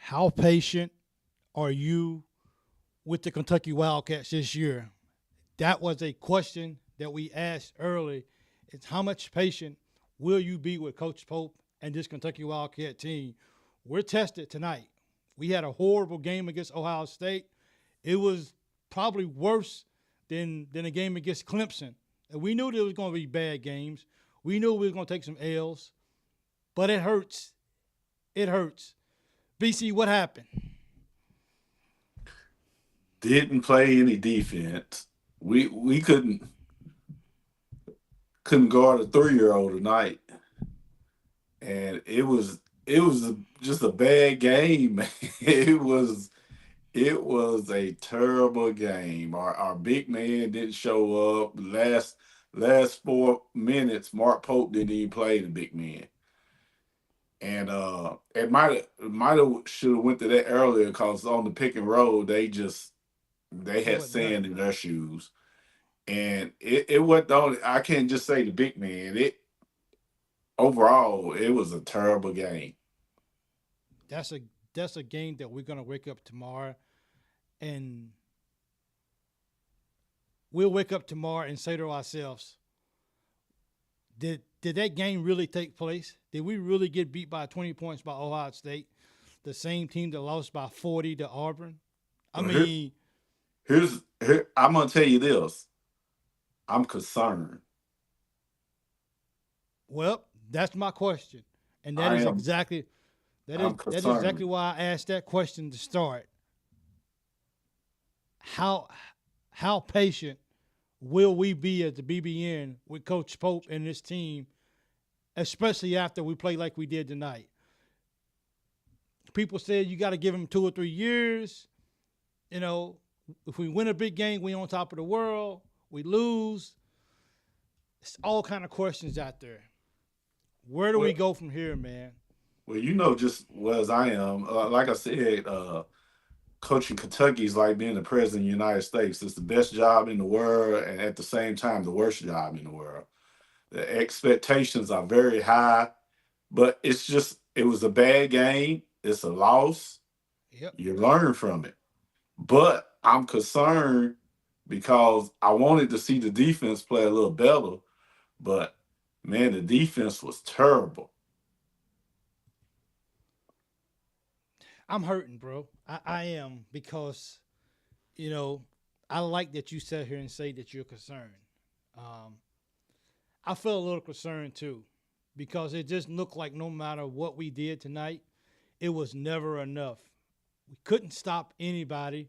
How patient are you with the Kentucky Wildcats this year? That was a question that we asked early. It's how much patient will you be with Coach Pope and this Kentucky Wildcat team? We're tested tonight. We had a horrible game against Ohio State. It was probably worse than a game against Clemson. And we knew there was going to be bad games. We knew we were going to take some L's, but it hurts. It hurts. BC, what happened? Didn't play any defense. We couldn't guard a 3-year-old tonight, and it was just a bad game. It was a terrible game. Our big man didn't show up. Last 4 minutes, Mark Pope didn't even play the big man. And it might have should have went to that earlier because on the pick and roll they It had wasn't nothing. sand in their shoes. And it wasn't only I can't just say the big man. It overall it was a terrible game. That's a that's a game that we're gonna wake up tomorrow and we'll wake up tomorrow and say to ourselves, did that game really take place? Did we really get beat by 20 points by Ohio State, the same team that lost by 40 to Auburn? I Well, here, mean, here I'm gonna tell you this. I'm concerned. well, that's my question, and that I is am exactly I'm that is exactly concerned. why I asked that question to start. How how patient will we be at the BBN with Coach Pope and this team, especially after we play like we did tonight? People said you got to give him 2 or 3 years. You know, if we win a big game, we on top of the world. We lose. It's all kind of questions out there. Where do we Well, go from here, man? well, just well as I am. Like I said, coaching Kentucky is like being the president of the United States. It's the best job in the world, and at the same time, the worst job in the world. The expectations are very high, but it was a bad game. It's a loss. Yep. You learn from it. But I'm concerned because I wanted to see the defense play a little better, but man, the defense was terrible. I'm hurting, bro. I am because, you know, I like that you sit here and say that you're concerned. Um, I feel a little concerned too because it just looked like no matter what we did tonight, it was never enough. We couldn't stop anybody.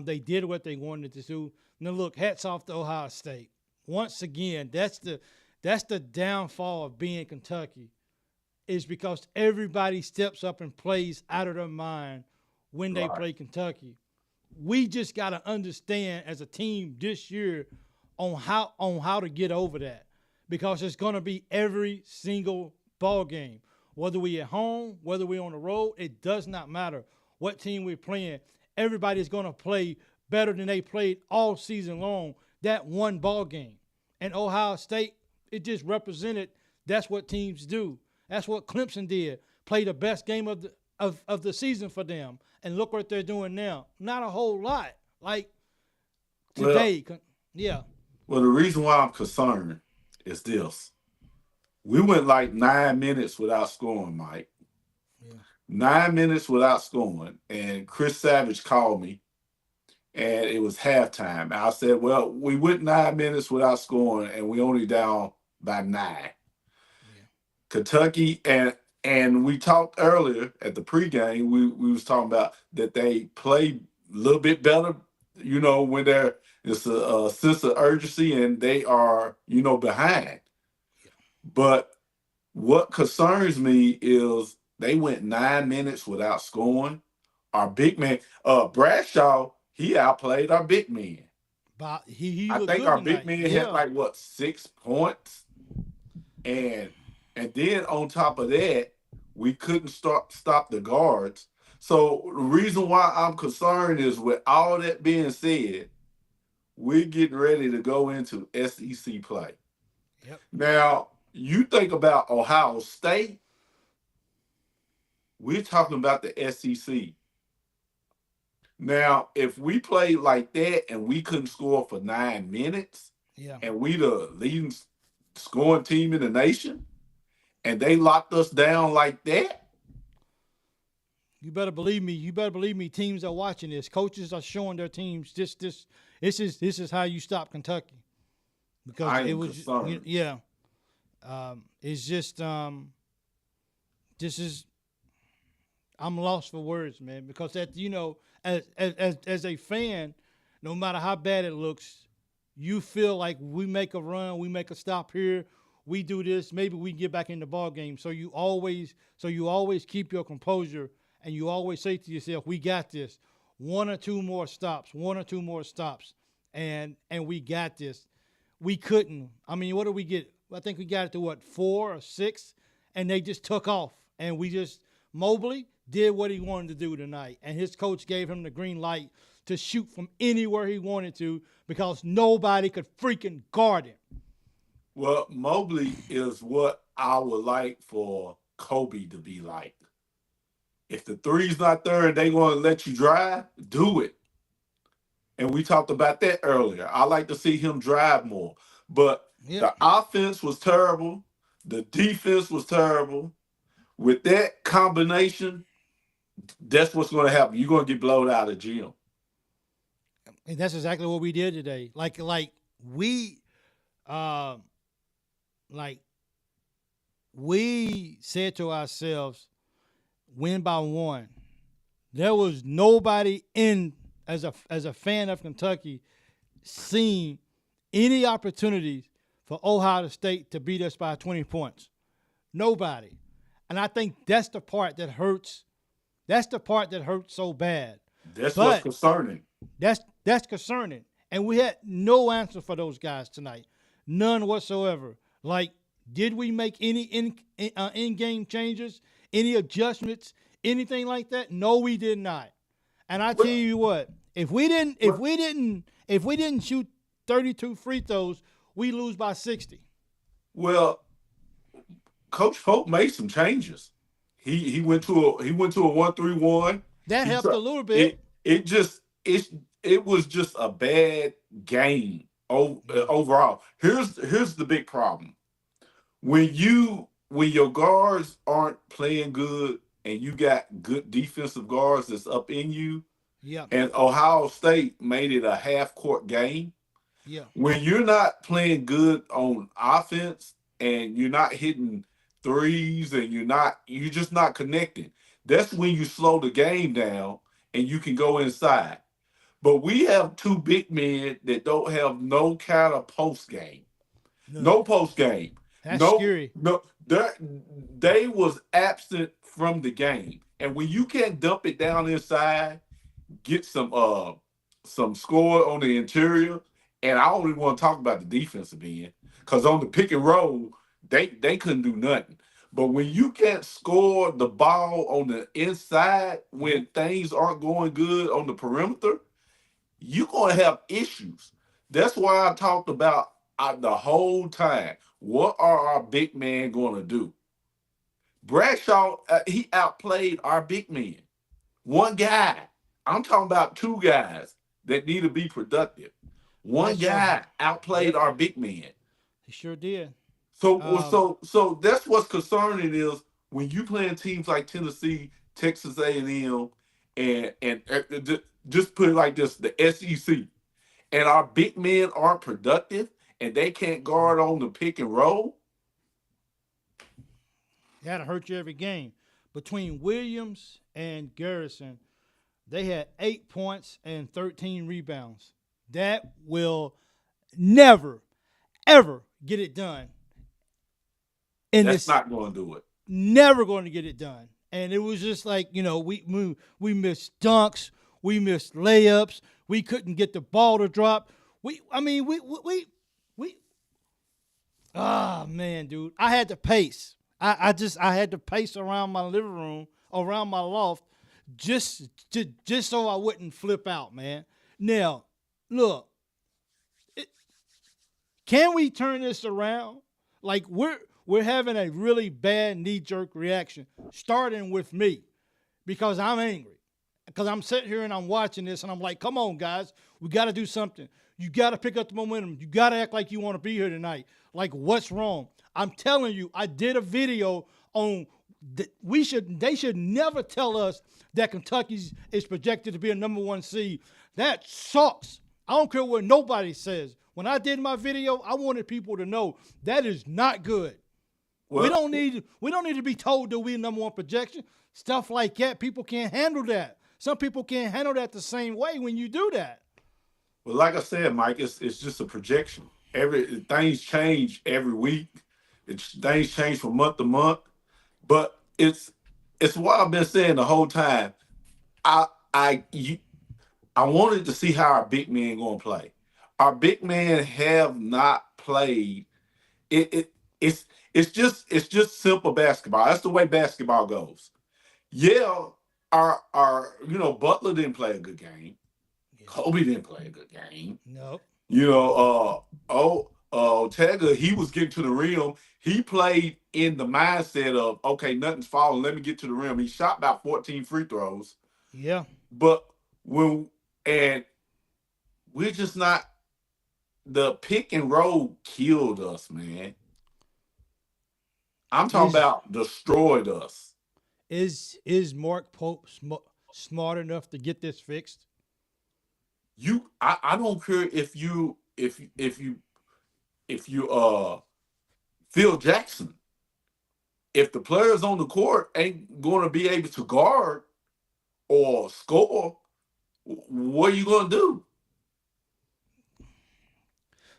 They did what they wanted to do. Now look, hats off to Ohio State. Once again, that's the downfall of being Kentucky is because everybody steps up and plays out of their mind when they Right. play Kentucky. We just got to understand as a team this year on how to get over that because it's going to be every single ball game. Whether we at home, whether we on the road, it does not matter what team we're playing. Everybody's going to play better than they played all season long that one ball game. And Ohio State, it just represented that's what teams do. That's what Clemson did. Play the best game of the season for them. And look what they're doing now. Not a whole lot. Like Well, today, yeah. the reason why I'm concerned is this. We went like 9 minutes without scoring, Mike. Yeah. 9 minutes without scoring. And Chris Savage called me and it was halftime. I said, well, we went 9 minutes without scoring and we only down by nine. Yeah. Kentucky and we talked earlier at the pregame. We was talking about that they play a little bit better. When it's a sense of urgency and they are behind. But what concerns me is they went 9 minutes without scoring. Our big man, Bradshaw, he outplayed our big man. But he I looked think good our big tonight. man had Yeah. like what 6 points, and then on top of that, we couldn't stop the guards. So the reason why I'm concerned is with all that being said, we're getting ready to go into SEC play. Yep. Now, you think about Ohio State, We're talking about the SEC. Now, if we played like that and we couldn't score for 9 minutes, Yeah. and we the leading scoring team in the nation, and they locked us down like that, You better believe me. You better believe me. Teams are watching this. Coaches are showing their teams this is how you stop Kentucky because I it am was concerned. yeah. It's just this is I'm lost for words, man. Because that as a fan, no matter how bad it looks, you feel like we make a run, we make a stop here, we do this, maybe we get back in the ball game. So you always keep your composure and you always say to yourself, we got this. One or two more stops, and we got this. We couldn't. I mean, what did we get? I think we got it to what, 4 or 6, and they just took off. And we just Mobley did what he wanted to do tonight, and his coach gave him the green light to shoot from anywhere he wanted to because nobody could freaking guard him. Well, Mobley is what I would like for Kobe to be like. If the three's not there and they want to let you drive, do it. And we talked about that earlier. I like to see him drive more. But Yep. the offense was terrible. The defense was terrible. With that combination, that's what's going to happen. You're going to get blown out of the gym. And that's exactly what we did today. We, uh, like we said to ourselves, win by one. There was nobody in as a fan of Kentucky seeing any opportunities for Ohio State to beat us by 20 points. Nobody. And I think that's the part that hurts. That's the part that hurts so bad. That's what's But concerning. that's concerning. And we had no answer for those guys tonight. None whatsoever. Like, did we make any in-game changes, any adjustments, anything like that? No, we did not. And I tell you what, if we didn't shoot 32 free throws, we lose by 60. Well, Coach Folk made some changes. He went to a 1-3-1. That He helped tried, a little bit. it was just a bad game Yeah. overall. Here's the big problem. When your guards aren't playing good and you got good defensive guards that's up in you, Yeah. and Ohio State made it a half court game. Yeah. When you're not playing good on offense and you're not hitting threes and you're just not connecting, that's when you slow the game down and you can go inside. But we have two big men that don't have no kind of post game. None. No post game. That's No, scary. no, they was absent from the game. And when you can't dump it down inside, get some score on the interior, and I don't even want to talk about the defensive end because on the pick and roll, they couldn't do nothing. But when you can't score the ball on the inside when things aren't going good on the perimeter, you're going to have issues. That's why I talked about the whole time. What are our big men going to do? Bradshaw, he outplayed our big men. One guy. I'm talking about two guys that need to be productive. One Bradshaw. guy outplayed Yep. our big man. He sure did. So Um, so that's what's concerning is when you playing teams like Tennessee, Texas A&M, and just put it like this, the SEC, and our big men aren't productive and they can't guard on the pick and roll. That'll hurt you every game. Between Williams and Garrison, they had 8 points and 13 rebounds. That will never, ever get it done. In That's this, not going to do it. never going to get it done. And it was just like, we missed dunks, we missed layups, we couldn't get the ball to drop. Ah, man, dude, I had to pace. I had to pace around my living room, around my loft, just so I wouldn't flip out, man. Now, look, can we turn this around? Like we're having a really bad knee jerk reaction, starting with me. because I'm angry. Because I'm sitting here and I'm watching this and I'm like, come on, guys, we got to do something. You got to pick up the momentum. You got to act like you want to be here tonight. Like, what's wrong? I'm telling you, I did a video on they should never tell us that Kentucky is projected to be a #1 seed. That sucks. I don't care what nobody says. When I did my video, I wanted people to know that is not good. Well, we don't need to be told that we're #1 projection. Stuff like that, people can't handle that. Some people can't handle that the same way when you do that. well, like I said, Mike, it's just a projection. Things change every week. Things change from month to month. But it's what I've been saying the whole time. I wanted to see how our big men gonna play. Our big men have not played. It's just simple basketball. That's the way basketball goes. Yeah, our Butler didn't play a good game. Yeah. Kobe didn't play a good game. No. 𝐀𝐫𝐭𝐒𝐤𝐥𝐲, he was getting to the rim. He played in the mindset of, okay, nothing's falling. Let me get to the rim. He shot about 14 free throws. Yeah. But we're just not, the pick and roll killed us, man. I'm talking about destroyed us. Is Mark Pope smart enough to get this fixed? I don't care if you Phil Jackson. If the players on the court ain't going to be able to guard or score, what are you going to do?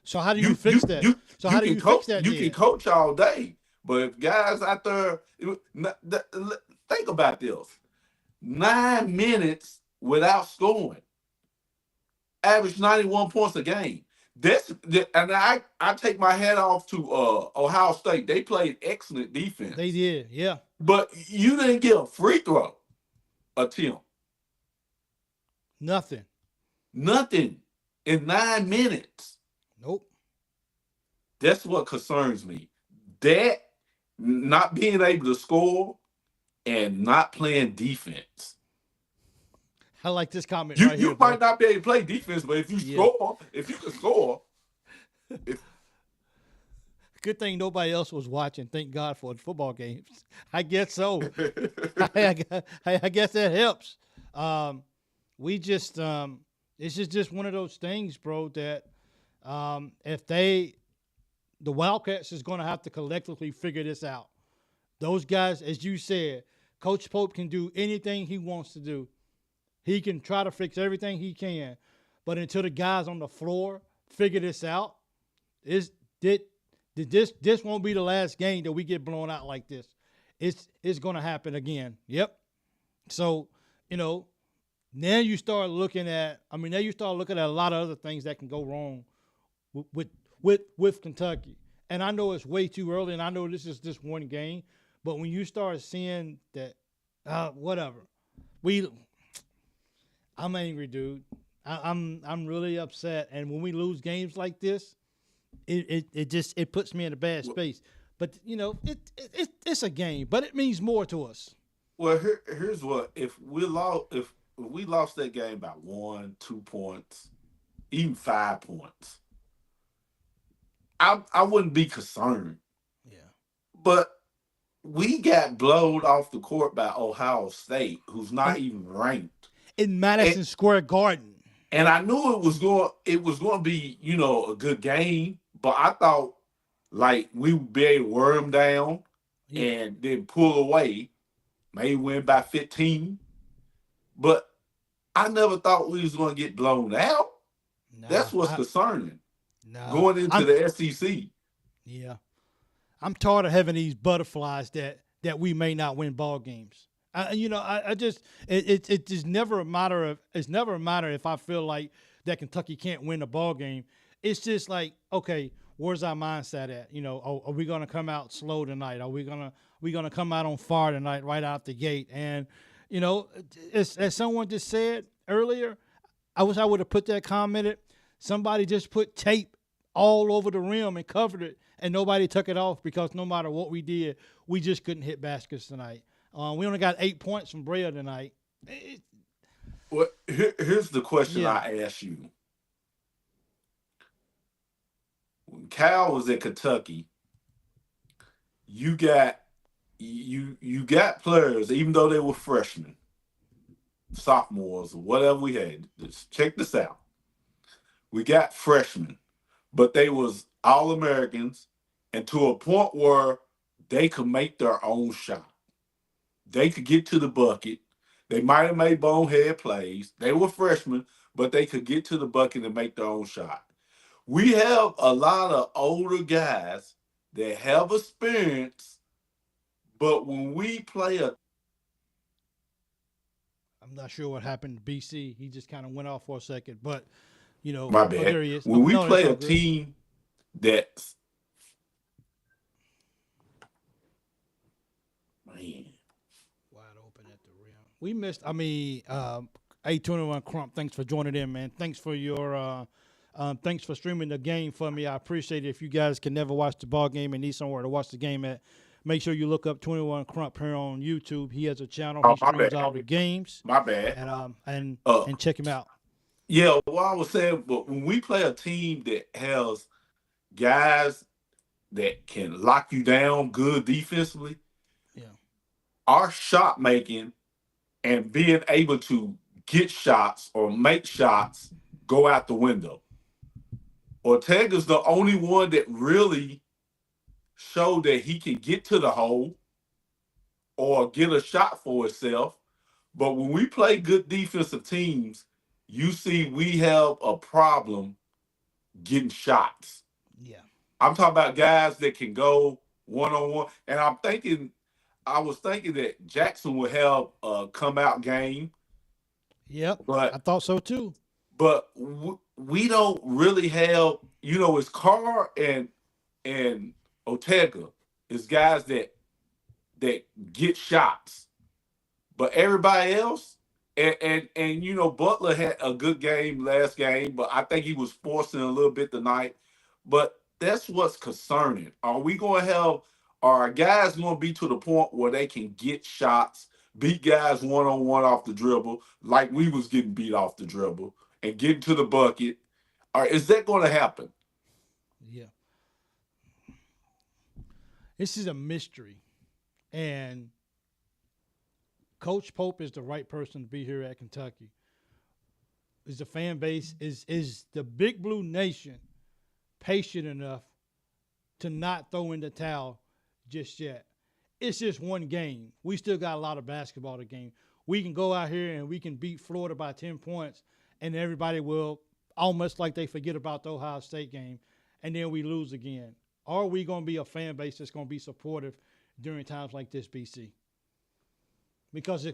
So how do you fix that? So how do you fix that? You can coach all day, but if guys out there, think about this: 9 minutes without scoring, average 91 points a game. And I take my hat off to Ohio State. They played excellent defense. They did, yeah. But you didn't get a free throw attempt. Nothing in 9 minutes. Nope. That's what concerns me. That not being able to score and not playing defense. I like this comment you right here. You might not be able to play defense, but if you score, if you can score. Good thing nobody else was watching. Thank God for the football games. I guess so. I guess that helps. It's just one of those things, bro, that if the Wildcats is going to have to collectively figure this out. Those guys, as you said, Coach Pope can do anything he wants to do. He can try to fix everything he can. But until the guys on the floor figure this out, this won't be the last game that we get blown out like this. It's going to happen again. Yep. So, now you start looking at a lot of other things that can go wrong with Kentucky. And I know it's way too early, and I know this is just one game, but when you start seeing that, whatever, I'm angry, dude. I'm really upset, and when we lose games like this, it puts me in a bad space. But it's a game, but it means more to us. Well, here's what: if we lost that game by 1, 2 points, even 5 points, I wouldn't be concerned. Yeah. But we got blowed off the court by Ohio State, who's not even ranked in Madison Square Garden. And I knew it was going to be, a good game, but I thought like we would be able to wear them down and then pull away, maybe win by 15. But I never thought we was going to get blown out. No, that's what's concerning. No, going into the SEC. Yeah. I'm tired of having these butterflies that we may not win ball games. It's just never a matter of if I feel like that Kentucky can't win a ball game. It's just like, okay, where's our mindset at? Are we gonna come out slow tonight? Are we gonna come out on fire tonight right out the gate? And as someone just said earlier, I wish I would have put that commented. Somebody just put tape all over the rim and covered it, and nobody took it off because no matter what we did, we just couldn't hit baskets tonight. We only got 8 points from Brea tonight. Well, here's the question Yeah, I ask you. When Cal was at Kentucky, you got you got players, even though they were freshmen, sophomores, or whatever we had. Just check this out. We got freshmen, but they was all Americans, and to a point where they could make their own shot. They could get to the bucket. They might have made bonehead plays. They were freshmen, but they could get to the bucket and make their own shot. We have a lot of older guys that have experience, but when we play a I'm not sure what happened to BC. He just kind of went off for a second, but my oh, bad, there he is. when Oh we no, that's play all a good. team that's man, Wide open at the rim. We missed. I mean, A21 Crump. Thanks for joining in, man. Thanks for your. Thanks for streaming the game for me. I appreciate it. If you guys can never watch the ball game and need somewhere to watch the game at, make sure you look up 21 Crump here on YouTube. He has a channel. He oh my streams bad, all the games, my bad. and check him out. Yeah, what I was saying, but when we play a team that has guys that can lock you down good defensively, Yeah. our shot making and being able to get shots or make shots go out the window. Ortega's the only one that really showed that he can get to the hole or get a shot for himself. But when we play good defensive teams, you see we have a problem getting shots. Yeah. I'm talking about guys that can go one on one. And I was thinking that Jackson would have a come out game, Yep. I but thought so too. we don't really have, it's Carr and Ortega is guys that get shots, but everybody else, and Butler had a good game last game, but I think he was forcing a little bit tonight. But that's what's concerning. Are we going to have? Are our guys going to be to the point where they can get shots, beat guys one on one off the dribble, like we was getting beat off the dribble, and get to the bucket? Or is that going to happen? Yeah. This is a mystery, and Coach Pope is the right person to be here at Kentucky. Is the fan base is the Big Blue Nation patient enough to not throw in the towel just yet? It's just one game. We still got a lot of basketball to game. We can go out here and we can beat Florida by 10 points, and everybody will almost like they forget about the Ohio State game, and then we lose again. Are we going to be a fan base that's going to be supportive during times like this, BC? Because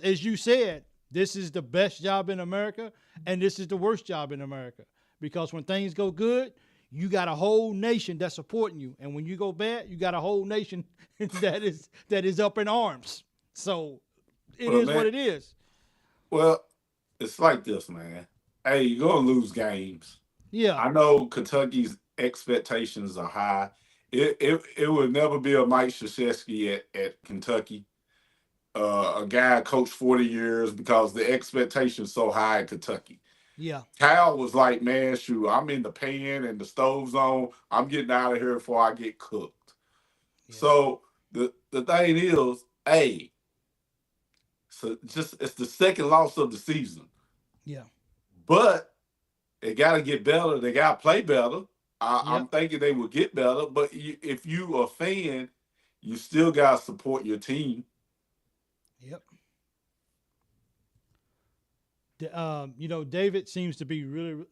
as you said, this is the best job in America, and this is the worst job in America. Because when things go good, you got a whole nation that's supporting you, and when you go bad, you got a whole nation that is up in arms. So it is what it is. Well, it's like this, man. Hey, you're gonna lose games. Yeah. I know Kentucky's expectations are high. It would never be a Mike Krzyzewski at Kentucky. A guy coached 40 years because the expectation's so high at Kentucky. Yeah. Cal was like, man, shoot, I'm in the pan and the stove's on. I'm getting out of here before I get cooked. Yeah. So the thing is, hey, so it's the second loss of the season. Yeah. But they got to get better. They got to play better. I'm thinking they will get better. But if you a fan, you still got to support your team. Yep. David seems to be really,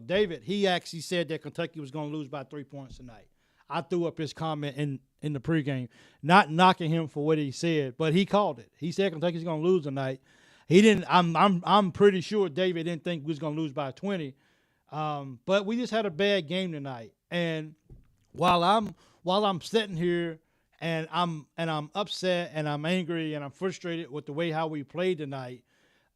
David, he actually said that Kentucky was going to lose by 3 points tonight. I threw up his comment in the pregame, not knocking him for what he said, but he called it. He said Kentucky's going to lose tonight. He didn't. I'm pretty sure David didn't think we was going to lose by 20. But we just had a bad game tonight. And while I'm sitting here and I'm upset and I'm angry and I'm frustrated with the way how we played tonight,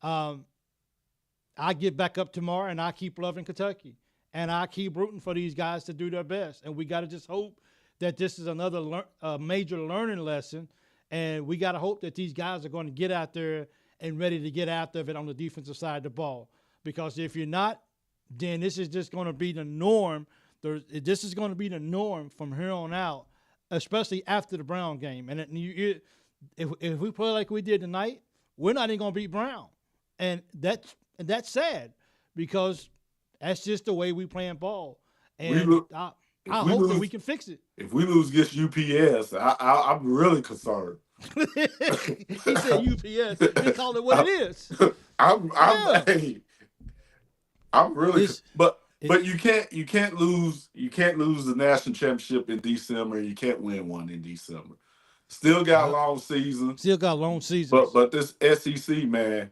I get back up tomorrow and I keep loving Kentucky. And I keep rooting for these guys to do their best. And we got to just hope that this is another major learning lesson And we got to hope that these guys are going to get out there and ready to get after it on the defensive side of the ball. Because if you're not, then this is just going to be the norm. This is going to be the norm from here on out, especially after the Brown game. And if we play like we did tonight, we're not even going to beat Brown. And that's sad because that's just the way we playing ball. And I hope that we can fix it. If we lose against UPS, I'm really concerned. He said UPS. He called it what it is. I'm really, but you can't lose the national championship in December. You can't win one in December. Still got a long season. But this SEC, man,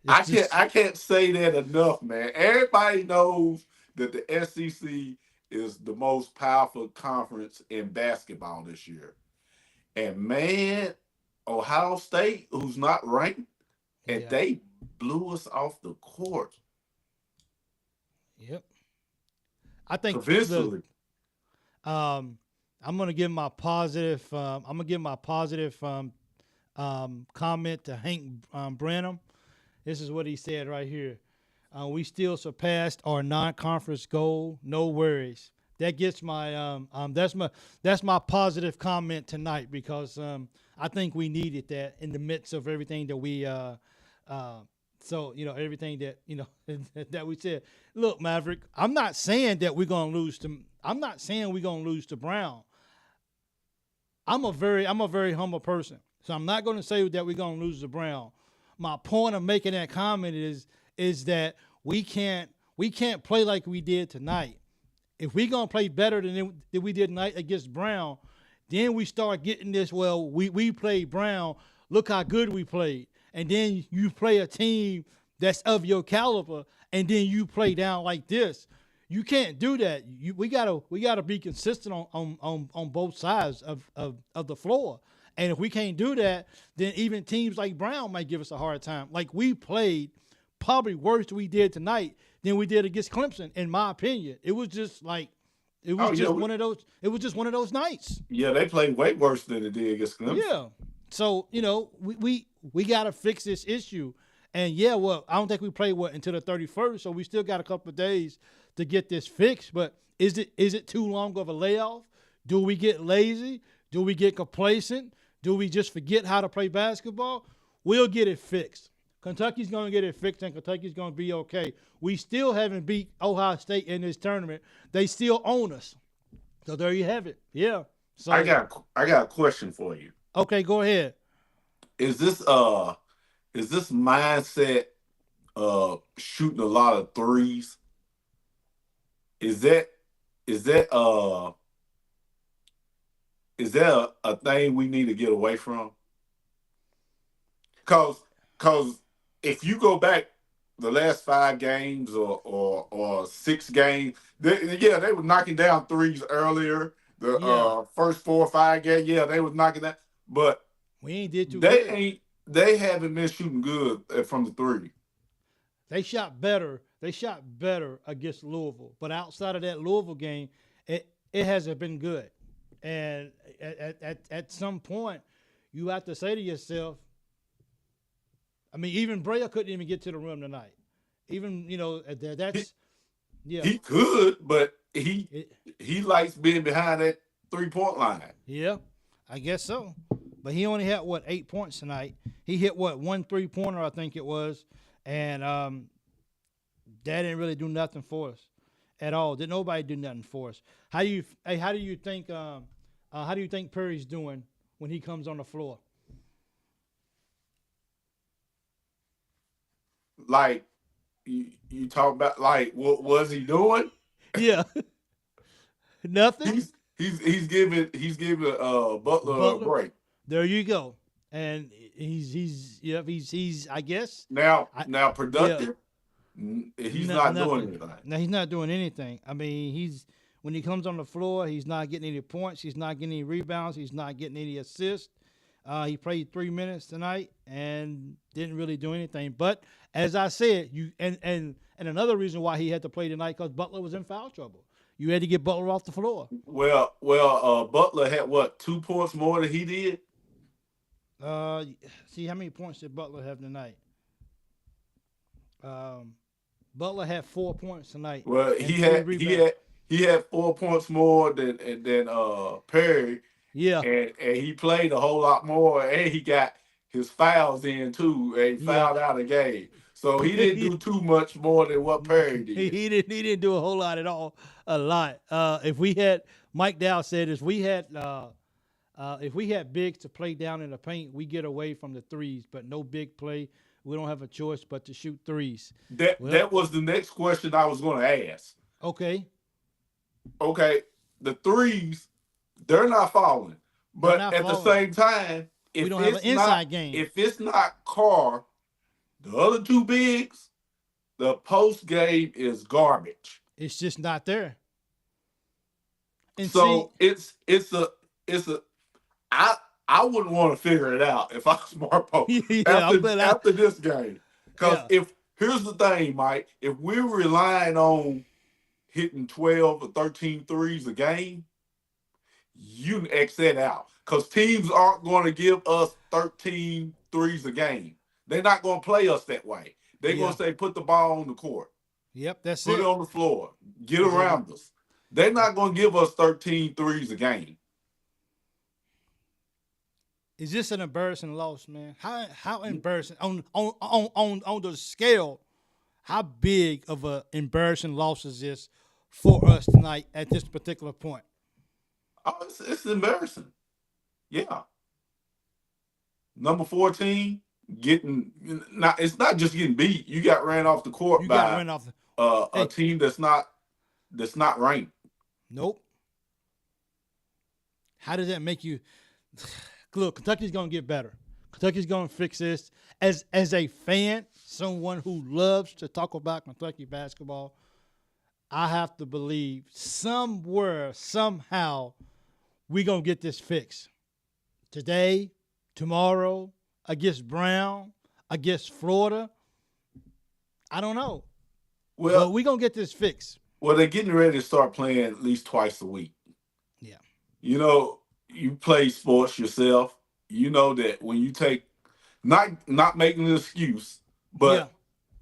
I can't say that enough, man. Everybody knows that the SEC is the most powerful conference in basketball this year. And man, Ohio State, who's not ranked, and they blew us off the court. Yep. I think eventually. I'm gonna give my positive. Comment to Hank Branham. This is what he said right here. We still surpassed our non-conference goal. No worries. That gets my that's my positive comment tonight because I think we needed that in the midst of everything that we everything that that we said. Look, Maverick, I'm not saying we're gonna lose to Brown. I'm a very humble person, so I'm not gonna say that we're gonna lose to Brown. My point of making that comment is that we can't play like we did tonight. If we're going to play better than we did tonight against Brown, then we start getting this, well, we played Brown. Look how good we played. And then you play a team that's of your caliber, and then you play down like this. You can't do that. We gotta be consistent on both sides of the floor. And if we can't do that, then even teams like Brown might give us a hard time. Like we played probably worse than we did tonight than we did against Clemson, in my opinion. It was just like one of those. It was just one of those nights. Yeah, they played way worse than they did against Clemson. Yeah. So we got to fix this issue, and I don't think we play until the 31st, so we still got a couple of days to get this fixed. But is it too long of a layoff? Do we get lazy? Do we get complacent? Do we just forget how to play basketball? We'll get it fixed. Kentucky's going to get it fixed, and Kentucky's going to be okay. We still haven't beat Ohio State in this tournament. They still own us. So there you have it. Yeah. So I got a question for you. Okay, go ahead. Is this mindset shooting a lot of threes? Is that a thing we need to get away from? Cause if you go back the last 5 games or 6 games, they were knocking down threes earlier. The first 4 or 5 games, they was knocking that, but we ain't did too good. They haven't been shooting good from the 3. They shot better. They shot better against Louisville, but outside of that Louisville game, it hasn't been good. And at some point, you have to say to yourself, I mean, even Brea couldn't even get to the rim tonight. Even, that's He could, but he likes being behind that 3-point line. Yeah, I guess so. But he only had 8 points tonight. He hit 1 3-pointer, I think it was, and that didn't really do nothing for us at all. Did nobody do nothing for us? How do you think Perry's doing when he comes on the floor? Like you talk about, like, what was he doing? Yeah, nothing. He's giving Butler a break. There you go. And he's I guess now productive. Yeah. He's not doing anything. No, he's not doing anything. I mean, when he comes on the floor, he's not getting any points. He's not getting any rebounds. He's not getting any assists. He played 3 minutes tonight and didn't really do anything. But as I said, and another reason why he had to play tonight, because Butler was in foul trouble. You had to get Butler off the floor. Butler had what, 2 points more than he did? See how many points did Butler have tonight? Butler had 4 points tonight. Well, and 3 rebounds. he had 4 points more than Perry. Yeah. And he played a whole lot more, and he got his fouls in too, and he fouled out a game. So he didn't do too much more than what Perry did. He didn't do a whole lot at all. A lot. If we had Mike Dow said if we had bigs to play down in the paint, we get away from the threes, but no big play. We don't have a choice but to shoot threes. That was the next question I was going to ask. Okay. The threes, they're not falling. But at the same time, we don't have an inside game. If it's not Carr, the other two bigs, the post game is garbage. It's just not there. And so it's a I wouldn't want to figure it out if I was Marpo after this game. Because here's the thing, Mike, if we're relying on hitting 12 or 13 threes a game, you can X that out. Because teams aren't going to give us 13 threes a game. They're not going to play us that way. They're going to say, put the ball on the court. Yep, that's Put it on the floor. Get around us. They're not going to give us 13 threes a game. Is this an embarrassing loss, man? How embarrassing on the scale? How big of an embarrassing loss is this for us tonight at this particular point? Oh, it's embarrassing. Yeah. Number 14 it's not just getting beat. You got ran off the court by a team that's not ranked. Nope. How does that make you? Look, Kentucky's gonna get better. Kentucky's gonna fix this. As a fan, someone who loves to talk about Kentucky basketball, I have to believe somewhere, somehow, we're gonna get this fixed. Today, tomorrow, against Brown, against Florida. I don't know. Well, we're gonna get this fixed. Well, they're getting ready to start playing at least twice a week. Yeah. You know, you play sports yourself. You know that when you take not making an excuse, but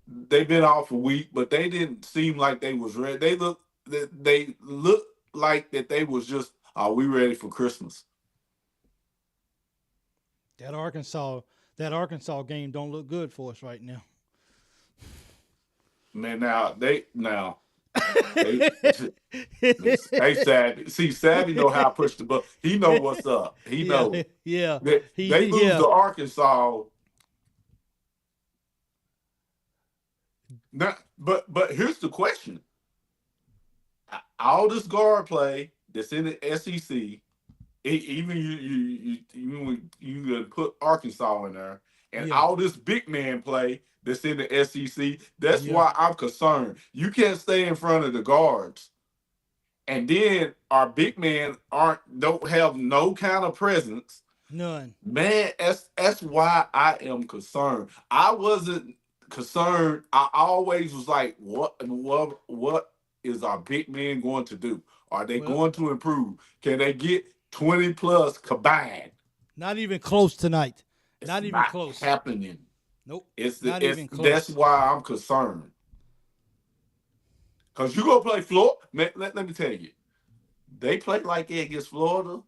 they've been off a week, but they didn't seem like they was ready. They look like that they was just, are we ready for Christmas? That Arkansas game don't look good for us right now. Man, Savvy know how to push the button. He know what's up. He knows. Yeah. They lose to Arkansas. Now, but here's the question. All this guard play that's in the SEC, even you put Arkansas in there, and all this big man play that's in the SEC. That's why I'm concerned. You can't stay in front of the guards, and then our big men don't have no kind of presence. None. Man, that's why I am concerned. I wasn't concerned. I always was like, what is our big men going to do? Are they going to improve? Can they get 20 plus combined? Not even close tonight. Not even close. Happening. Nope. Not even close. That's why I'm concerned. Because you go play Florida. Man, let me tell you. They play like that against Florida,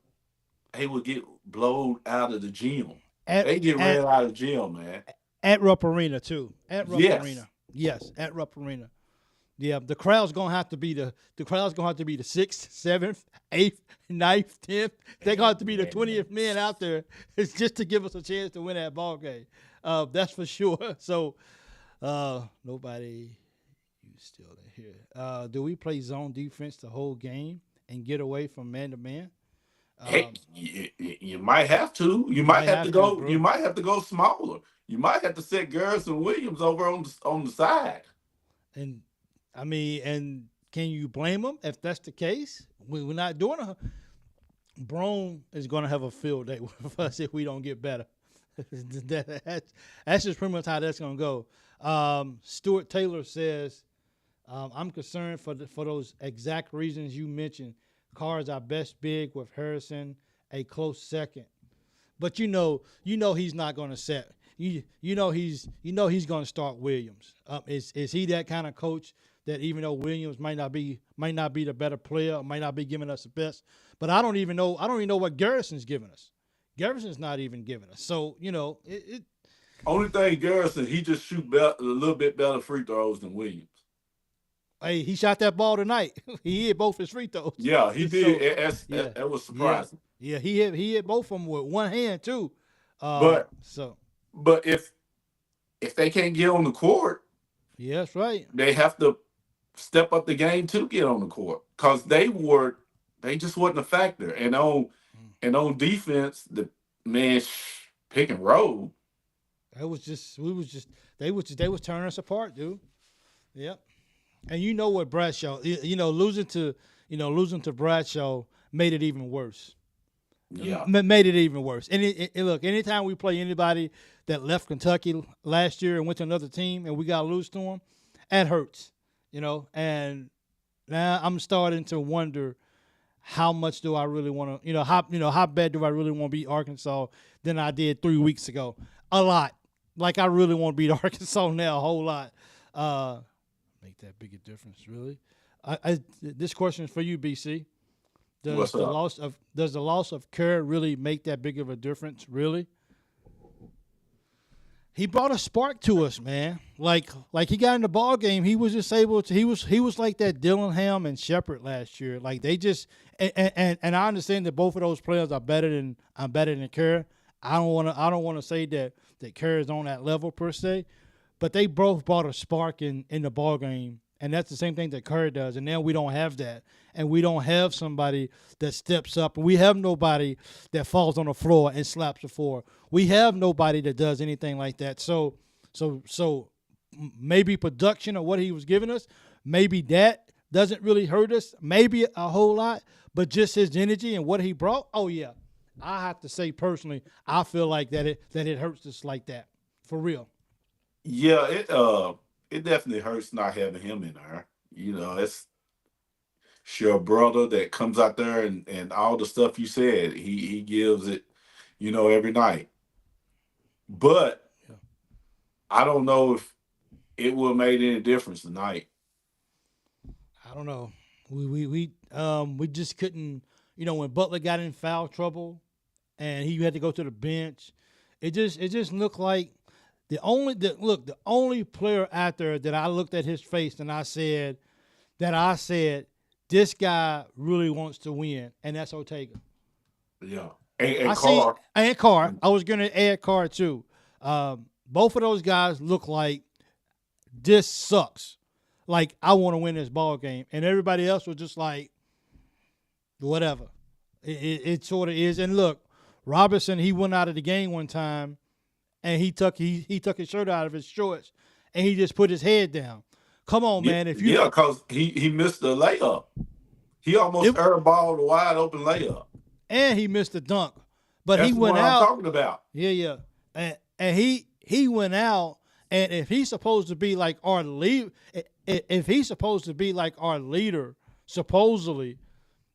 they would get blowed out of the gym. They get ran out of the gym, man. At Rupp Arena, too. At Rupp Arena. Yes, at Rupp Arena. Yeah, the crowd's gonna have to be the 6th, 7th, 8th, 9th, 10th. They're gonna have to be the 20th men out there. It's just to give us a chance to win that ball game. That's for sure. So nobody you still here. Do we play zone defense the whole game and get away from man to man? Hey, you might have to. You might have to go. You might have to go smaller. You might have to set Garrison Williams over on the side. And I mean, and can you blame them if that's the case? We're not doing Brown is going to have a field day with us if we don't get better. That's just pretty much how that's going to go. Stuart Taylor says I'm concerned for those exact reasons you mentioned. Carr is our best big with Harrison a close second. But he's not going to set. He's going to start Williams. Is he that kind of coach that even though Williams might not be the better player, might not be giving us the best, but I don't even know what Garrison's giving us. Garrison's not even giving us. So it. Only thing Garrison, he just shoot a little bit better free throws than Williams. Hey, he shot that ball tonight. He hit both his free throws. Yeah, he did. So, yeah, that was surprising. Yeah, he hit both of them with one hand too. But if they can't get on the court, yeah, that's right. They have to step up the game to get on the court because they just wasn't a factor. And on defense, the man pick and roll. They was tearing us apart, dude. Yep. And you know what Bradshaw, losing to Bradshaw made it even worse. Yeah, made it even worse. And look, anytime we play anybody that left Kentucky last year and went to another team and we got to lose to them, that hurts, And now I'm starting to wonder how much do I really want to, how bad do I really want to beat Arkansas than I did 3 weeks ago? A lot. Like I really want to beat Arkansas now a whole lot. Make that big a difference, really. This question is for you, BC. Does the loss of 𝐀𝐫𝐭𝐤𝐞𝐬𝐥𝐲 really make that big of a difference? Really? He brought a spark to us, man. Like he got in the ball game. He was just able to. He was like that Dillingham and Shepard last year. Like they just and I understand that both of those players are better than 𝐀𝐫𝐭𝐤𝐞𝐬𝐥𝐲. I don't want to say that 𝐀𝐫𝐭𝐤𝐞𝐬𝐥𝐲 is on that level per se, but they both brought a spark in the ball game. And that's the same thing that 𝐀𝐫𝐭𝐤𝐞𝐬𝐥𝐲 does. And now we don't have that. And we don't have somebody that steps up. And we have nobody that falls on the floor and slaps the floor. We have nobody that does anything like that. So maybe production of what he was giving us, maybe that doesn't really hurt us. Maybe a whole lot. But just his energy and what he brought, oh, yeah. I have to say personally, I feel like that it hurts us like that. For real. Yeah, it definitely hurts not having him in there. It's your brother that comes out there and all the stuff you said, he gives it, every night. But yeah. I don't know if it would have made any difference tonight. I don't know. We just couldn't, when Butler got in foul trouble and he had to go to the bench, it just looked like the only player out there that I looked at his face and I said, this guy really wants to win, and that's Ortega. Yeah. And Carr. And Carr. I was going to add Carr, too. Both of those guys look like this sucks. Like, I want to win this ball game. And everybody else was just like, whatever. It sort of is. And look, Robertson, he went out of the game one time, and he took his shirt out of his shorts, and he just put his head down. Come on, man. Because he missed the layup. He almost airballed a wide open layup. And he missed the dunk. But That's he went what out. I'm talking about. Yeah. And he went out, and if he's supposed to be like our leader, supposedly,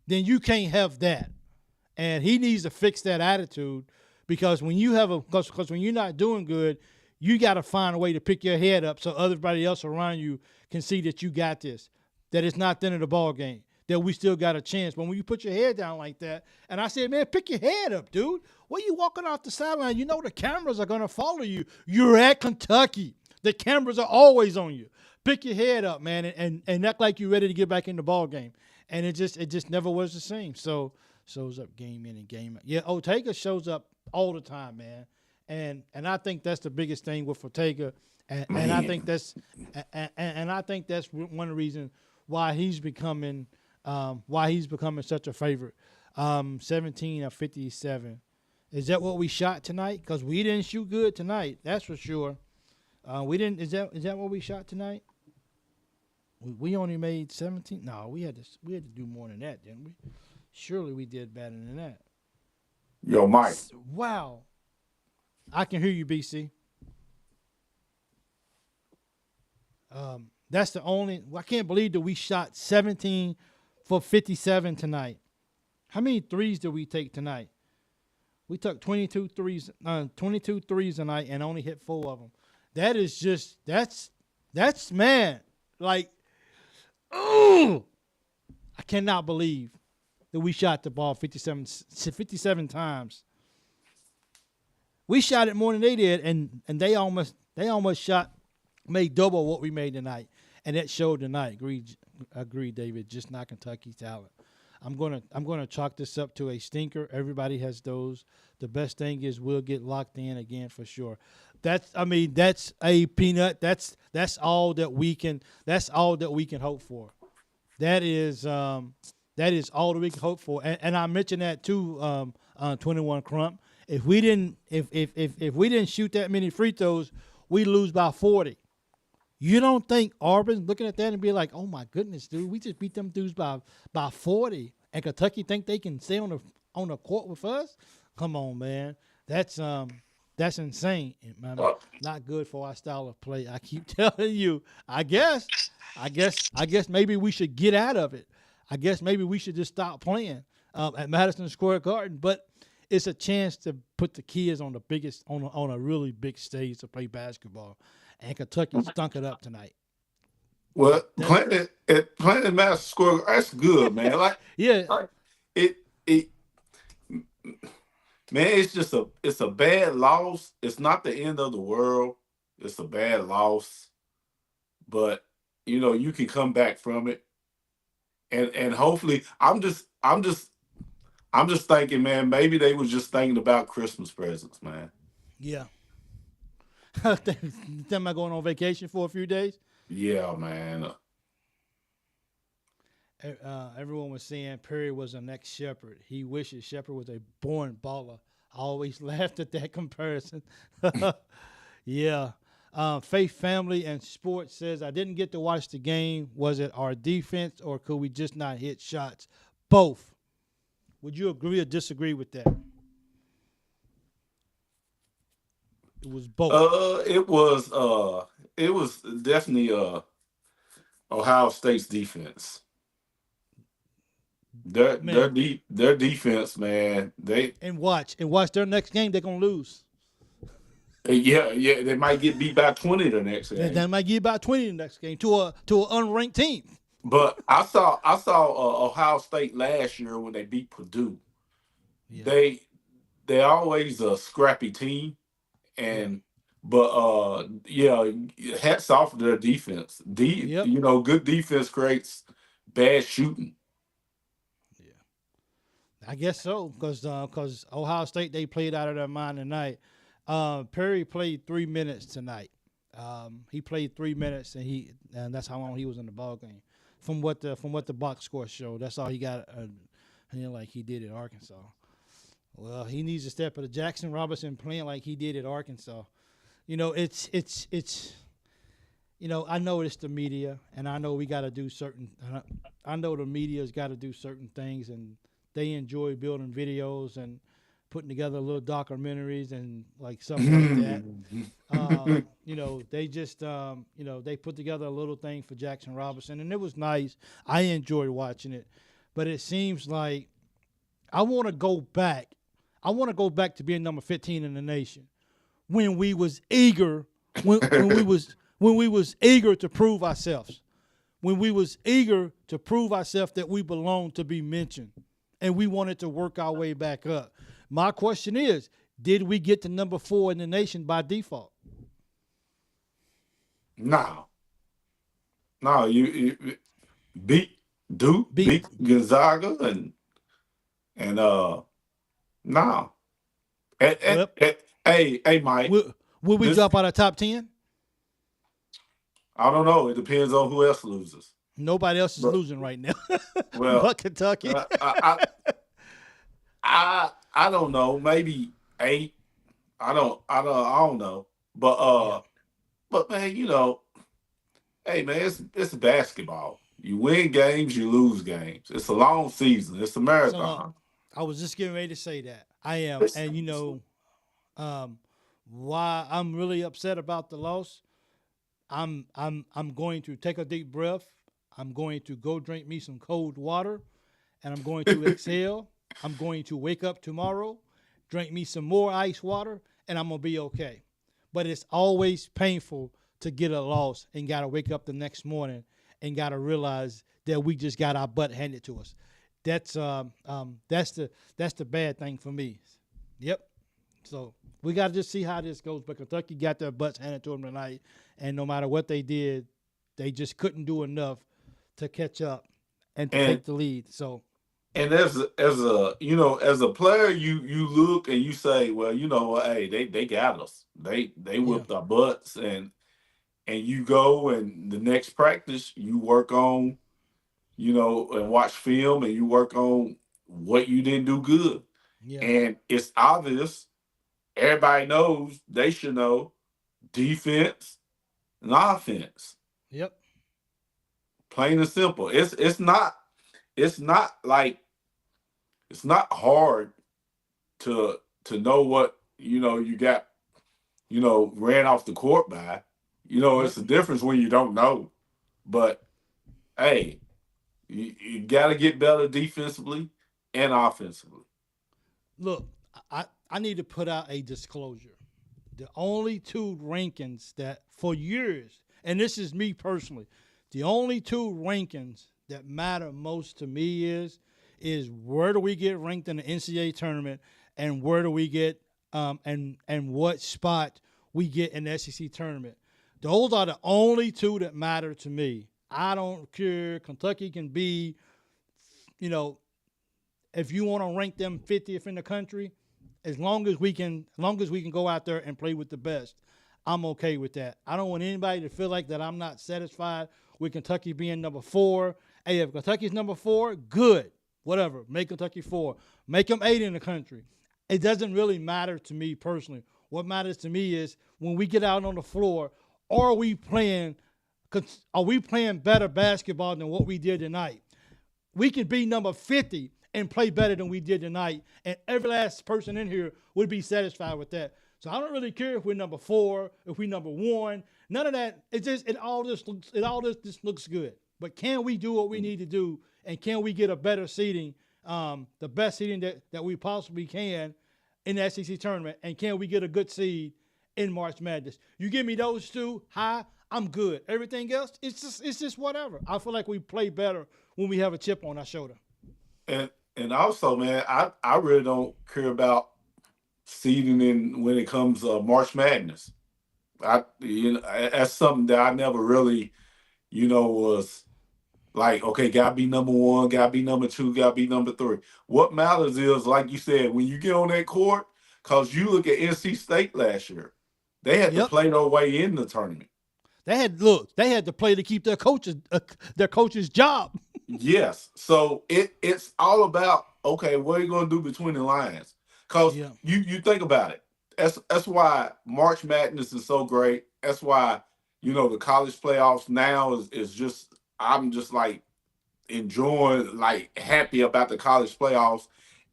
then you can't have that. And he needs to fix that attitude because when you're not doing good, you got to find a way to pick your head up so everybody else around you can see that you got this, that it's not the end of the ball game, that we still got a chance. But when you put your head down like that, and I said, man, pick your head up, dude. When you walking off the sideline, the cameras are going to follow you. You're at Kentucky. The cameras are always on you. Pick your head up, man, and act like you're ready to get back in the ball game. And it just never was the same. So shows up game in and game out. Yeah, Ortega shows up all the time, man. And I think that's the biggest thing with Ortega. And I think that's one of the reasons why he's becoming such a favorite. 17 of 57. Is that what we shot tonight? Because we didn't shoot good tonight. That's for sure. We didn't. Is that what we shot tonight? We only made 17. No, we had to do more than that, didn't we? Surely we did better than that. Yo, Mike. Wow. I can hear you, BC. That's the only. I can't believe that we shot 17 for 57 tonight. How many threes did we take tonight? We took 22 threes tonight and only hit 4 of them. That is just that's man. Like, ooh, I cannot believe that we shot the ball 57 times. We shot it more than they did, and they almost made double what we made tonight, and that showed tonight. Agree, David. Just not Kentucky's talent. I'm gonna chalk this up to a stinker. Everybody has those. The best thing is we'll get locked in again for sure. That's a peanut. That's all that we can. That's all that we can hope for. That is all that we can hope for. And I mentioned that too. 21 Crump. If we didn't shoot that many free throws, we lose by 40. You don't think Auburn's looking at that and be like, "Oh my goodness, dude, we just beat them dudes by 40," and Kentucky think they can stay on the court with us? Come on, man, that's insane, man. Not good for our style of play. I keep telling you. I guess maybe we should get out of it. I guess maybe we should just stop playing at Madison Square Garden. But it's a chance to put the kids on the biggest on a really big stage to play basketball. And Kentucky stunk it up tonight. Well, playing at Madison Square, that's good, man. Like, yeah, like it man, it's a bad loss. It's not the end of the world. It's a bad loss, but you can come back from it, and hopefully, I'm just thinking, man. Maybe they was just thinking about Christmas presents, man. Yeah. Am I going on vacation for a few days? Yeah, man. Everyone was saying Perry was the next Shepard. He wishes Shepard was a born baller. I always laughed at that comparison. Yeah. Faith, Family, and Sports says, I didn't get to watch the game. Was it our defense or could we just not hit shots? Both. Would you agree or disagree with that? It was both. It was definitely Ohio State's defense. Their defense, man. And watch their next game. They're gonna lose. Yeah. They might get beat by 20 the next game. They might get by 20 the next game to an unranked team. But I saw Ohio State last year when they beat Purdue. Yeah. They always a scrappy team. But hats off to their defense. Good defense creates bad shooting. Yeah, I guess so because Ohio State, they played out of their mind tonight. Perry played 3 minutes tonight. He played 3 minutes and that's how long he was in the ball game. From what the box score showed, that's all he got. Like he did at Arkansas. Well, he needs to step up. Jackson Robinson playing like he did at Arkansas. It's I know it's the media, and I know we got to do certain. I know the media's got to do certain things, and they enjoy building videos and putting together little documentaries and like stuff like that. They just they put together a little thing for Jackson Robinson, and it was nice. I enjoyed watching it, but it seems like I want to go back. I want to go back to being number 15 in the nation when we was eager, when we was eager to prove ourselves, when we was eager to prove ourselves that we belonged to be mentioned, and we wanted to work our way back up. My question is, did we get to number 4 in the nation by default? No, you beat Duke, beat Gonzaga, and no. Hey, Mike. Will we drop out of top 10? I don't know. It depends on who else loses. Nobody else is losing right now. Well, but Kentucky. I don't know. Maybe 8. I don't know. But man, hey man, it's basketball. You win games, you lose games. It's a long season. It's a marathon. I was just getting ready to say that. I am. And why I'm really upset about the loss. I'm going to take a deep breath. I'm going to go drink me some cold water, and I'm going to exhale. I'm going to wake up tomorrow, drink me some more ice water, and I'm gonna be okay. But it's always painful to get a loss and gotta wake up the next morning and gotta realize that we just got our butt handed to us. That's the bad thing for me. Yep. So we got to just see how this goes. But Kentucky got their butts handed to them tonight, and no matter what they did, they just couldn't do enough to catch up and to And take the lead. So and as a player, you look and you say, well, hey, they got us. They yeah, whipped our butts, and you go and the next practice you work on, and watch film and you work on what you didn't do good. yeah, And it's obvious. Everybody knows they should know defense and offense. yep, Plain and simple. It's not like it's not hard to know what you got ran off the court by. yep. It's a difference when you don't know. But hey, you got to get better defensively and offensively. Look, I need to put out a disclosure. The only two rankings that for years, and this is me personally, the only two rankings that matter most to me is where do we get ranked in the NCAA tournament, and where do we get and what spot we get in the SEC tournament. Those are the only two that matter to me. I don't care. Kentucky can be, you know, if you want to rank them 50th in the country, as long as we can go out there and play with the best, I'm okay with that. I don't want anybody to feel like that I'm not satisfied with Kentucky being number 4. Hey, if Kentucky's number 4, good. Whatever. Make Kentucky 4. Make them 8 in the country. It doesn't really matter to me personally. What matters to me is when we get out on the floor, are we playing better basketball than what we did tonight? We could be number 50 and play better than we did tonight, and every last person in here would be satisfied with that. So I don't really care if we're number 4, if we're number 1. None of that. It all just looks good. But can we do what we need to do, and can we get a better seeding, the best seeding that we possibly can in the SEC tournament, and can we get a good seed in March Madness? You give me those two high, I'm good. Everything else, it's just whatever. I feel like we play better when we have a chip on our shoulder. And also, man, I really don't care about seeding in when it comes to March Madness. That's something that I never really, was like, okay, gotta be number 1, gotta be number 2, gotta be number 3. What matters is, like you said, when you get on that court, cause you look at NC State last year, they had to Yep. play their way in the tournament. They had to play to keep their coach's job. Yes. So it's all about, okay, what are you gonna do between the lines? Because Yeah. you think about it. That's why March Madness is so great. That's why, the college playoffs now is just, I'm just like enjoying, like happy about the college playoffs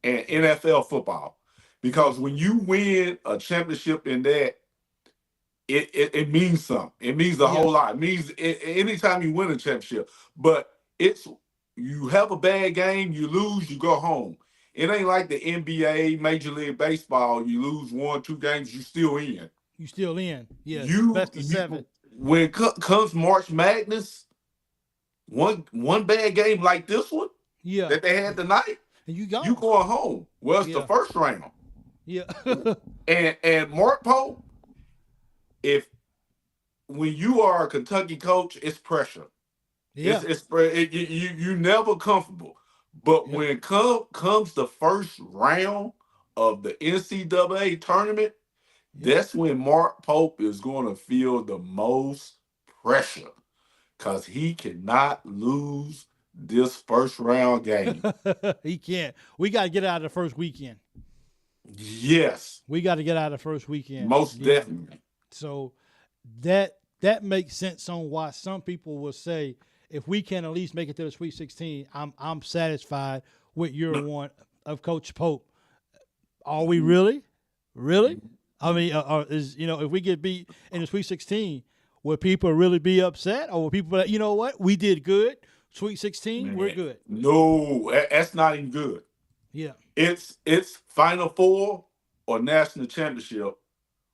and NFL football. Yeah. Because when you win a championship in that, it means something. It means a whole Yes. lot. It means anytime you win a championship. But it's you have a bad game, you lose, you go home. It ain't like the NBA, Major League Baseball. You lose 1, 2 games, you still in. You still in. Yes. You Best of you 7. when it comes March Madness, one bad game like this one Yeah. that they had tonight, And you you gone. going home. Well, it's the Yeah. first round, Yeah. and Mark Pope, if when you are a Kentucky coach, it's pressure. yeah. You never comfortable. But Yep. when it comes the first round of the NCAA tournament, Yep. that's when Mark Pope is going to feel the most pressure because he cannot lose this first round game. He can't. We got to get out of the first weekend. Yes, We got to get out of the first weekend. most Yeah. definitely. So that makes sense on why some people will say if we can at least make it to the Sweet 16, I'm satisfied with year one of Coach Pope. Are we really? Really? I mean, if we get beat in the Sweet 16, Will people really be upset, or will people be like, you know what, we did good, Sweet 16, we're Man, good? no, that's not even good. Yeah. It's Final Four or national championship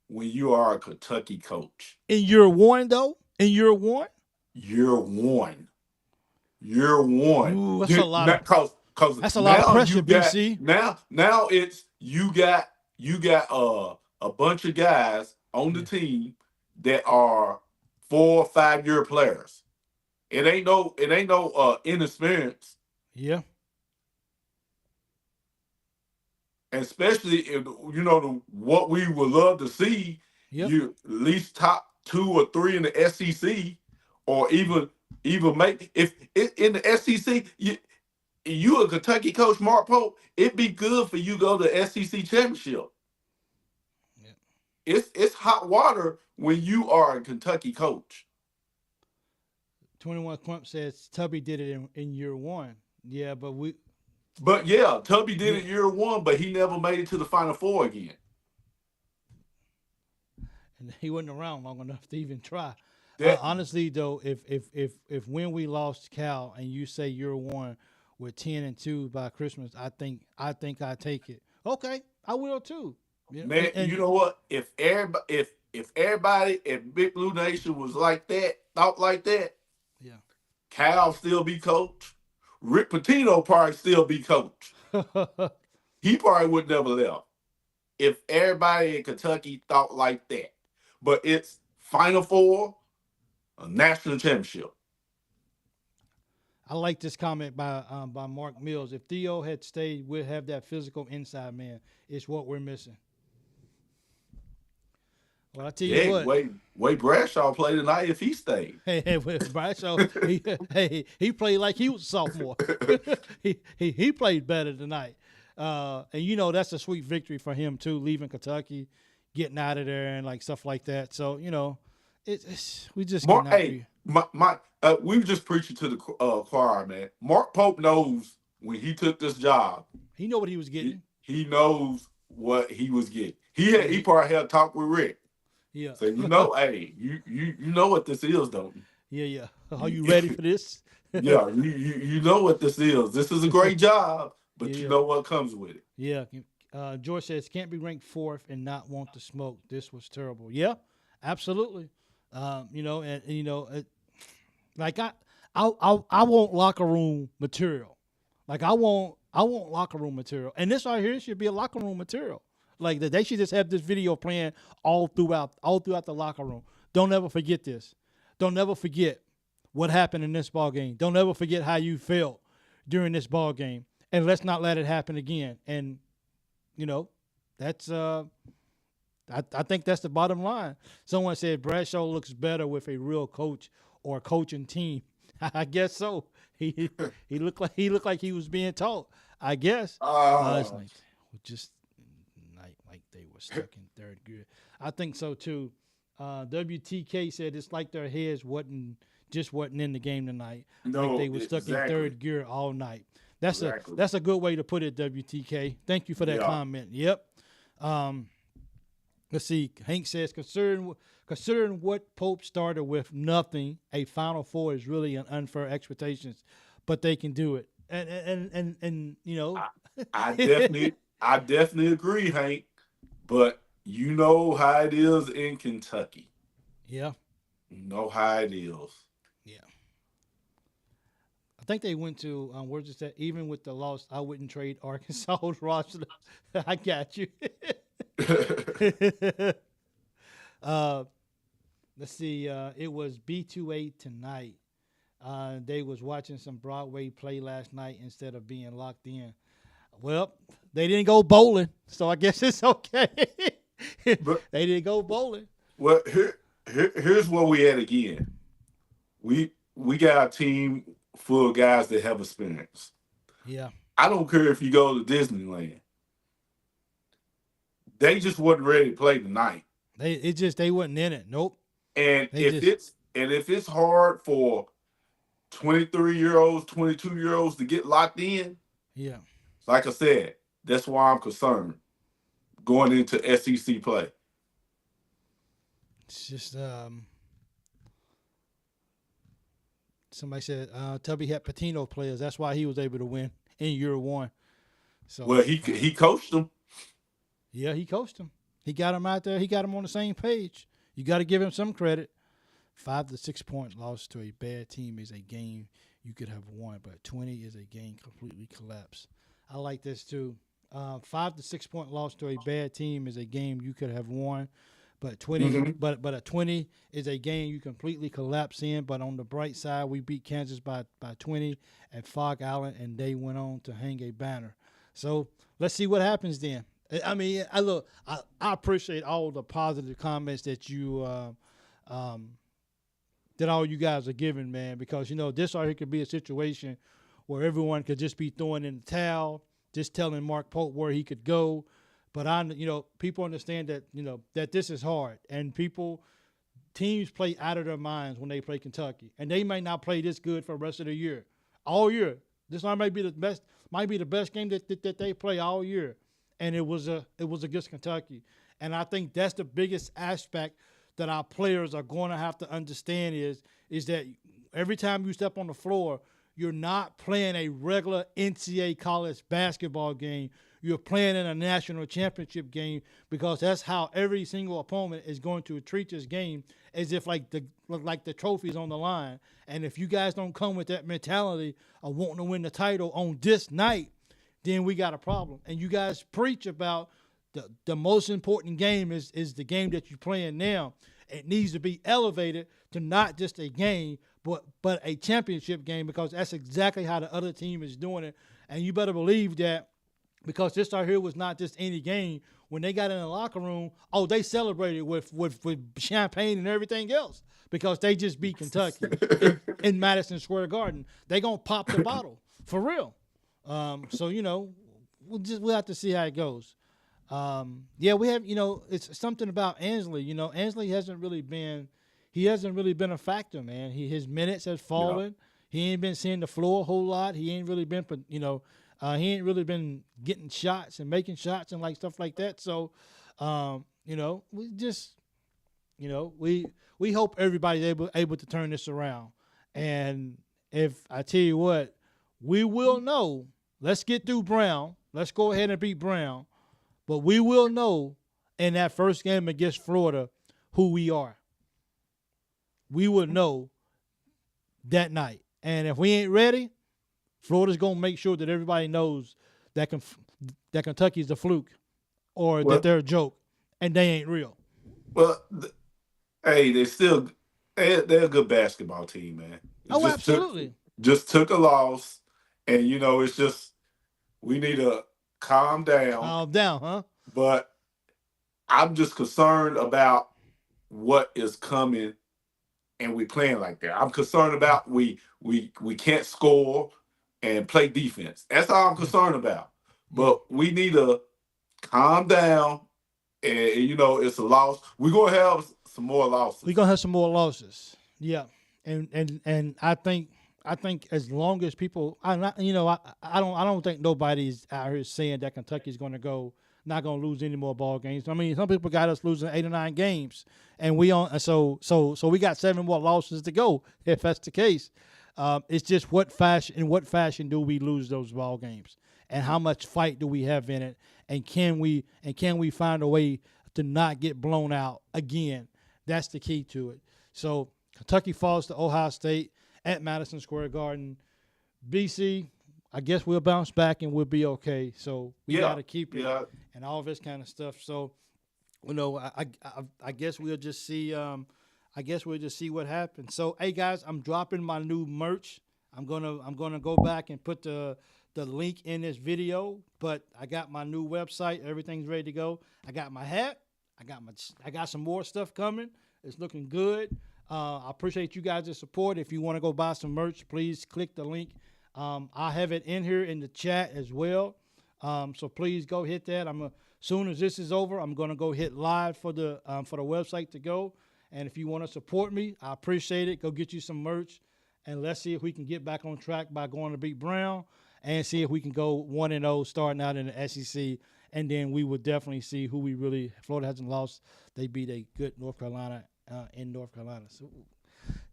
when you are a Kentucky coach. In year one, though, in year one, Year one. Year one. ooh, Cause that's a lot of now pressure, you got BC. now it's you got a bunch of guys on the Yeah. team that are 4 or 5 year players. It ain't no inexperience, Yeah. and especially if what we would love to see, Yep. you at least top 2 or 3 in the SEC, or even make if in the SEC you a Kentucky coach, Mark Pope, it'd be good for you to go to the SEC championship. Yeah. It's hot water when you are a Kentucky coach. 21 Crump says Tubby did it in year one. Yeah, but But yeah, Tubby did yeah, it year one, but he never made it to the Final Four again. and he wasn't around long enough to even try. That Honestly, though, if when we lost Cal and you say year one with 10-2 by Christmas, I think I take it. Okay, I will too. Yeah, man, you and know what? If Big Blue Nation was like that, thought like that, yeah. Cal still be coach. Rick Pitino probably still be coach. He probably would never left if everybody in Kentucky thought like that. But it's Final Four, a national championship. I like this comment by Mark Mills. If Theo had stayed, we'd have that physical inside man. It's what we're missing. Well, I tell you Yeah, what. way Bradshaw played tonight if he stayed. Hey, with Bradshaw, he played like he was a sophomore. he played better tonight, and that's a sweet victory for him too, leaving Kentucky, getting out of there, and like stuff like that. So it's we just Mark, cannot hey, be. we were just preaching to the choir, man. Mark Pope knows when he took this job, He know what he was he, getting. he knows what he was getting. Yeah, He probably had a talk with Rick. yeah, So hey, you know what this is, don't yeah, yeah. Are you ready you? for this? Yeah, you know what this is. This is a great job, but you Yeah, know what comes with it. yeah. George says can't be ranked fourth and not want to smoke. This was terrible. Yeah, absolutely. Like I want locker room material. Like I want locker room material. And this right here should be a locker room material. Like they should just have this video playing all throughout the locker room. Don't ever forget this. Don't ever forget what happened in this ball game. Don't ever forget how you felt during this ball game. And let's not let it happen again. And that's I think that's the bottom line. Someone said Bradshaw looks better with a real coach or a coaching team. I guess so. He looked like he was being taught. I guess. It's like just like they were stuck in third gear. I think so too. WTK said it's like their heads wasn't in the game tonight. Like No, they were stuck in exactly, third gear all night. That's exactly. a good way to put it, WTK. Thank you for that Yeah, comment. Yep. Um, let's see. Hank says considering what Pope started with nothing, a Final Four is really an unfair expectations, but they can do it. And I, I definitely agree, Hank. But you know how it is in Kentucky. yeah, You know how it is. yeah. I think they went to where's it at? Even with the loss, I wouldn't trade Arkansas's roster. I got you. uh, let's see. It was B2A tonight. They was watching some Broadway play last night instead of being locked in. Well, they didn't go bowling, so I guess it's okay. But They didn't go bowling. well, here's where we at again. We got a team full of guys that have experience. Yeah, I don't care if you go to Disneyland. They just wasn't ready to play tonight. they wasn't in it. Nope. And They just if it's hard for 23-year-olds, 22-year-olds to get locked in, yeah. like I said, that's why I'm concerned going into SEC play. It's just Somebody said Tubby had Patino players. That's why he was able to win in year one. So Well, he coached them. yeah, he coached them. He got him out there. He got him on the same page. You got to give him some credit. 5 to 6 point loss to a bad team is a game you could have won, but 20 is a game completely collapsed. I like this too. 5 to 6 point loss to a bad team is a game you could have won, but 20 Mm-hmm. but a 20 is a game you completely collapse in. But on the bright side, we beat Kansas by 20 at Fog Island, and they went on to hang a banner. So let's see what happens then. I mean, I appreciate all the positive comments that you that all you guys are giving, man, because, you know, this right here could be a situation where everyone could just be throwing in the towel, just telling Mark Pope where he could go. But people understand that, that this is hard, and teams play out of their minds when they play Kentucky, and they might not play this good for the rest of the year, all year. This might be the best game that they play all year, and it was against Kentucky, and I think that's the biggest aspect that our players are going to have to understand is that every time you step on the floor, you're not playing a regular NCAA college basketball game. You're playing in a national championship game, because that's how every single opponent is going to treat this game, as if like the trophy's on the line. And if you guys don't come with that mentality of wanting to win the title on this night, then we got a problem. And you guys preach about the most important game is the game that you're playing now. It needs to be elevated to not just a game, but a championship game, because that's exactly how the other team is doing it. And you better believe that, because this right here was not just any game. When they got in the locker room, they celebrated with champagne and everything else, because they just beat Kentucky in Madison Square Garden. They gonna pop the bottle for real. So we'll have to see how it goes. We have, it's something about Ansley. Ansley hasn't really been a factor, man. His minutes has fallen. Yeah. He ain't been seeing the floor a whole lot. He ain't really been, he ain't really been getting shots and making shots and like stuff like that. So, we just, we hope everybody's able to turn this around. And if I tell you what, we will know. Let's get through Brown. Let's go ahead and beat Brown. But we will know in that first game against Florida who we are. We will know that night. And if we ain't ready, Florida's going to make sure that everybody knows that Kentucky's a fluke, or that they're a joke and they ain't real. Well, hey, they're a good basketball team, man. Absolutely. Just took a loss, and, it's just we need to calm down. Calm down, huh? But I'm just concerned about what is coming, and we playing like that. I'm concerned about we can't score and play defense. That's all I'm concerned about. But we need to calm down, and it's a loss. We're gonna have some more losses. We're gonna have some more losses. Yeah, and I think as long as people, I don't think nobody's out here saying that Kentucky's not going to lose any more ball games. I mean, some people got us losing 8 or 9 games, and we got 7 more losses to go if that's the case. It's just in what fashion do we lose those ball games, and how much fight do we have in it, and can we find a way to not get blown out again? That's the key to it. So Kentucky falls to Ohio State at Madison Square Garden. BC, I guess we'll bounce back and we'll be okay. So we got to keep it and all this kind of stuff. So, I guess we'll just see. I guess we'll just see what happens. So, hey guys, I'm dropping my new merch. I'm gonna go back and put the link in this video. But I got my new website. Everything's ready to go. I got my hat. I got some more stuff coming. It's looking good. I appreciate you guys' support. If you want to go buy some merch, please click the link. I have it in here in the chat as well. So please go hit that. Soon as this is over, I'm gonna go hit live for the website to go. And if you want to support me, I appreciate it. Go get you some merch, and let's see if we can get back on track by going to beat Brown, and see if we can go 1-0 starting out in the SEC. And then we will definitely see who Florida hasn't lost. They beat a good North Carolina in North Carolina. So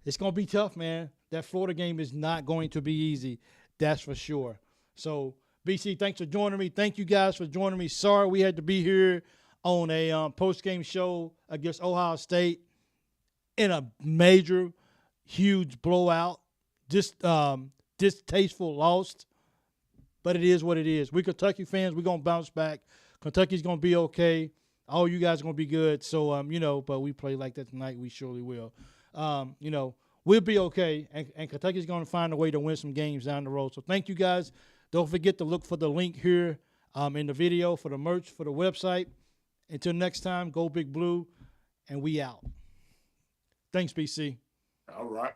It's going to be tough, man. That Florida game is not going to be easy. That's for sure. So, BC, thanks for joining me. Thank you guys for joining me. Sorry we had to be here on a post-game show against Ohio State in a major, huge blowout. Distasteful loss. But it is what it is. We Kentucky fans, we're going to bounce back. Kentucky's going to be okay. All you guys are going to be good. So, but we play like that tonight. We surely will. We'll be okay. And Kentucky's going to find a way to win some games down the road. So thank you guys. Don't forget to look for the link here in the video for the merch, for the website. Until next time, go Big Blue, and we out. Thanks, BC. All right.